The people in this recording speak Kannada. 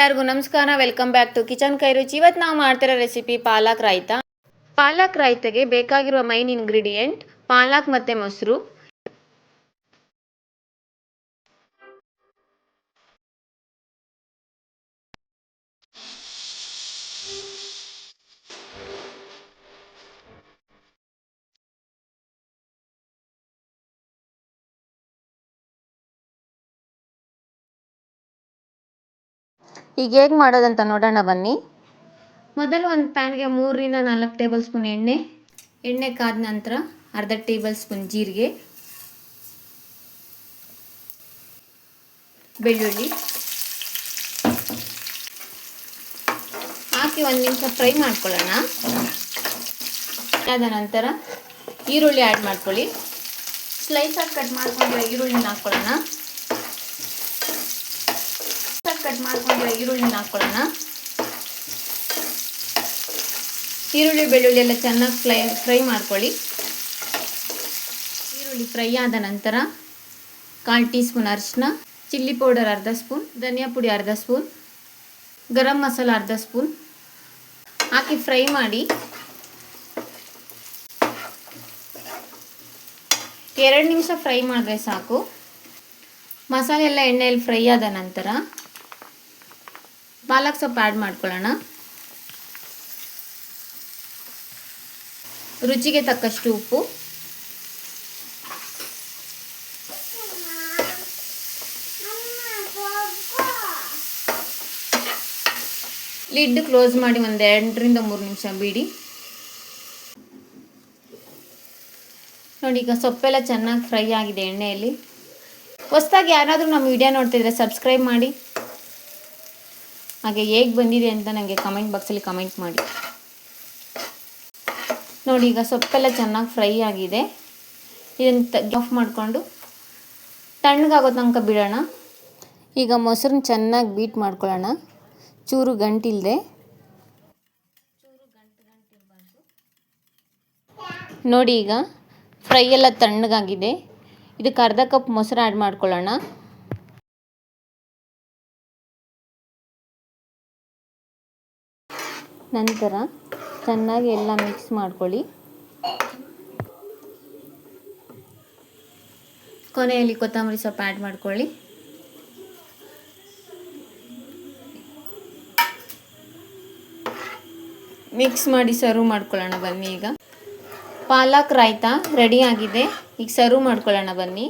ಎಲ್ಲರಿಗೂ ನಮಸ್ಕಾರ. ವೆಲ್ಕಮ್ ಬ್ಯಾಕ್ ಟು ಕಿಚನ್ ಕೈ ರುಚಿ. ಇವತ್ತು ನಾವು ಮಾಡ್ತಿರೋ ರೆಸಿಪಿ ಪಾಲಕ್ ರಾಯ್ತ. ಪಾಲಕ್ ರಾಯ್ತಗೆ ಬೇಕಾಗಿರುವ ಮೈನ್ ಇಂಗ್ರೀಡಿಯೆಂಟ್ ಪಾಲಕ್ ಮತ್ತು ಮೊಸರು. ಈಗ ಹೇಗೆ ಮಾಡೋದಂತ ನೋಡೋಣ ಬನ್ನಿ. ಮೊದಲು ಒಂದು ಪ್ಯಾನ್ಗೆ 3 ರಿಂದ 4 ಟೇಬಲ್ ಸ್ಪೂನ್ ಎಣ್ಣೆ ಕಾದ ನಂತರ ಅರ್ಧ ಟೇಬಲ್ ಸ್ಪೂನ್ ಜೀರಿಗೆ, ಬೆಳ್ಳುಳ್ಳಿ ಹಾಕಿ 1 ನಿಮಿಷ ಫ್ರೈ ಮಾಡ್ಕೊಳ್ಳೋಣ. ಅದಾದ ನಂತರ ಈರುಳ್ಳಿ ಆ್ಯಡ್ ಮಾಡ್ಕೊಳ್ಳಿ. ಸ್ಲೈಸಾಗಿ ಕಟ್ ಮಾಡ್ಕೊಂಡಿರೋ ಈರುಳ್ಳಿನ ಹಾಕ್ಕೊಳ್ಳೋಣ. ಈರುಳ್ಳಿ ಬೆಳ್ಳುಳ್ಳಿ ಎಲ್ಲ ಚೆನ್ನಾಗಿ ಫ್ರೈ ಮಾಡ್ಕೊಳ್ಳಿ. ಈರುಳ್ಳಿ ಫ್ರೈ ಆದ ನಂತರ 1/4 ಟೀ ಸ್ಪೂನ್ ಅರಿಶಿನ, ಚಿಲ್ಲಿ ಪೌಡರ್ ಅರ್ಧ ಸ್ಪೂನ್, ಧನಿಯಾ ಪುಡಿ ಅರ್ಧ ಸ್ಪೂನ್, ಗರಂ ಮಸಾಲ ಅರ್ಧ ಸ್ಪೂನ್ ಹಾಕಿ ಫ್ರೈ ಮಾಡಿ. 2 ನಿಮಿಷ ಫ್ರೈ ಮಾಡಿದ್ರೆ ಸಾಕು. ಮಸಾಲೆ ಎಲ್ಲ ಎಣ್ಣೆಯಲ್ಲಿ ಫ್ರೈ ಆದ ನಂತರ ಪಾಲಕ್ ಸೊಪ್ಪು ಆ್ಯಡ್ ಮಾಡ್ಕೊಳ್ಳೋಣ. ರುಚಿಗೆ ತಕ್ಕಷ್ಟು ಉಪ್ಪು, ಲಿಡ್ ಕ್ಲೋಸ್ ಮಾಡಿ 2 ರಿಂದ 3 ನಿಮಿಷ ಬಿಡಿ. ನೋಡಿ, ಈಗ ಸೊಪ್ಪೆಲ್ಲ ಚೆನ್ನಾಗಿ ಫ್ರೈ ಆಗಿದೆ ಎಣ್ಣೆಯಲ್ಲಿ. ಹೊಸದಾಗಿ ಯಾರಾದರೂ ನಮ್ಮ ವಿಡಿಯೋ ನೋಡ್ತಿದ್ರೆ ಸಬ್ಸ್ಕ್ರೈಬ್ ಮಾಡಿ. ಹಾಗೆ ಹೇಗೆ ಬಂದಿದೆ ಅಂತ ನನಗೆ ಕಮೆಂಟ್ ಬಾಕ್ಸಲ್ಲಿ ಕಮೆಂಟ್ ಮಾಡಿ. ನೋಡಿ, ಈಗ ಸೊಪ್ಪೆಲ್ಲ ಚೆನ್ನಾಗಿ ಫ್ರೈ ಆಗಿದೆ. ಇದನ್ನು ಆಫ್ ಮಾಡಿಕೊಂಡು ತಣ್ಣಗಾಗೋ ತನಕ ಬಿಡೋಣ. ಈಗ ಮೊಸರನ್ನ ಚೆನ್ನಾಗಿ ಬೀಟ್ ಮಾಡ್ಕೊಳ್ಳೋಣ, ಚೂರು ಗಂಟಿಲ್ಲದೆ. ನೋಡಿ, ಈಗ ಫ್ರೈ ಎಲ್ಲ ತಣ್ಣಗಾಗಿದೆ. ಇದಕ್ಕೆ ಅರ್ಧ ಕಪ್ ಮೊಸರು ಆ್ಯಡ್ ಮಾಡ್ಕೊಳ್ಳೋಣ. ನಂತರ ಚೆನ್ನಾಗಿ ಎಲ್ಲ ಮಿಕ್ಸ್ ಮಾಡ್ಕೊಳ್ಳಿ. ಕೊನೆಯಲ್ಲಿ ಕೊತ್ತಂಬರಿ ಸೊಪ್ಪು ಆ್ಯಡ್ ಮಾಡ್ಕೊಳ್ಳಿ. ಮಿಕ್ಸ್ ಮಾಡಿ ಸರ್ವ್ ಮಾಡ್ಕೊಳ್ಳೋಣ ಬನ್ನಿ. ಈಗ ಪಾಲಕ್ ರಾಯ್ತ ರೆಡಿ ಆಗಿದೆ. ಈಗ ಸರ್ವ್ ಮಾಡ್ಕೊಳ್ಳೋಣ ಬನ್ನಿ.